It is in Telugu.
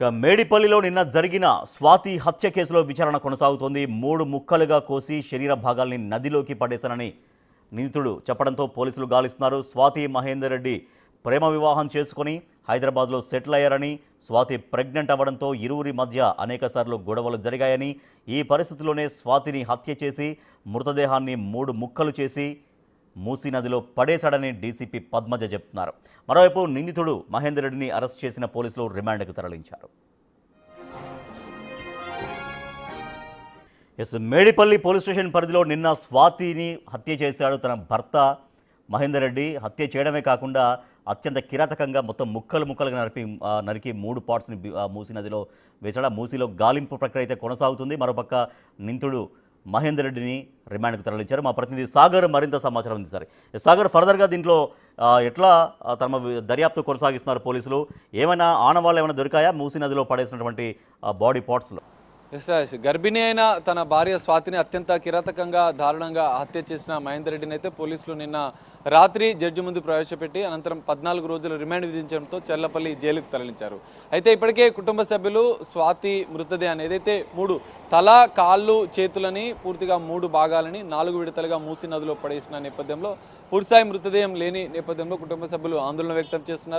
మేడిపల్లిలో నిన్న జరిగిన స్వాతి హత్య కేసులో విచారణ కొనసాగుతోంది. 3 ముక్కలుగా కోసి శరీర భాగాల్ని నదిలోకి పడేశానని నిందితుడు చెప్పడంతో పోలీసులు గాలిస్తున్నారు. స్వాతి మహేందర్ రెడ్డి ప్రేమ వివాహం చేసుకుని హైదరాబాద్లో సెటిల్ అయ్యారని, స్వాతి ప్రెగ్నెంట్ అవ్వడంతో ఇరువురి మధ్య అనేకసార్లు గొడవలు జరిగాయని, ఈ పరిస్థితుల్లోనే స్వాతిని హత్య చేసి మృతదేహాన్ని 3 ముక్కలు చేసి మూసీ నదిలో పడేశాడని డీసీపీ పద్మజ చెబుతున్నారు. మరోవైపు నిందితుడు మహేందర్ రెడ్డిని అరెస్ట్ చేసిన పోలీసులు రిమాండ్కు తరలించారు. మేడిపల్లి పోలీస్ స్టేషన్ పరిధిలో నిన్న స్వాతిని హత్య చేశాడు తన భర్త మహేందర్ రెడ్డి. హత్య చేయడమే కాకుండా అత్యంత కిరాతకంగా మొత్తం ముక్కలుగా నరికి 3 పార్ట్స్ని మూసీ నదిలో వేశాడు. మూసీలో గాలింపు ప్రక్రియ అయితే కొనసాగుతుంది. మరోపక్క నిందితుడు మహేందర్ రెడ్డిని రిమాండ్కు తరలించారు. మా ప్రతినిధి సాగర్ మరింత సమాచారం ఉంది. సరే సాగర్, ఫర్దర్గా దీంట్లో ఎట్లా తమ దర్యాప్తు కొనసాగిస్తున్నారు పోలీసులు? ఏమైనా ఆనవాళ్ళు ఏమైనా దొరికాయా మూసీ నదిలో పడేసినటువంటి బాడీ పార్ట్స్లో? గర్భిణి అయిన తన భార్య స్వాతిని అత్యంత కిరాతకంగా దారుణంగా హత్య చేసిన మహేందర్ రెడ్డిని అయితే పోలీసులు నిన్న రాత్రి జడ్జి ముందు ప్రవేశపెట్టి అనంతరం 14 రోజుల రిమాండ్ విధించడంతో చెర్లపల్లి జైలుకు తరలించారు. అయితే ఇప్పటికే కుటుంబ సభ్యులు స్వాతి మృతదేహాన్ని ఏదైతే 3 తల, కాళ్ళు, చేతులని పూర్తిగా 3 భాగాలని 4 విడతలుగా మూసీ నదిలో పడేసిన నేపథ్యంలో పూర్తిస్థాయి మృతదేహం లేని నేపథ్యంలో కుటుంబ సభ్యులు ఆందోళన వ్యక్తం చేస్తున్నారు.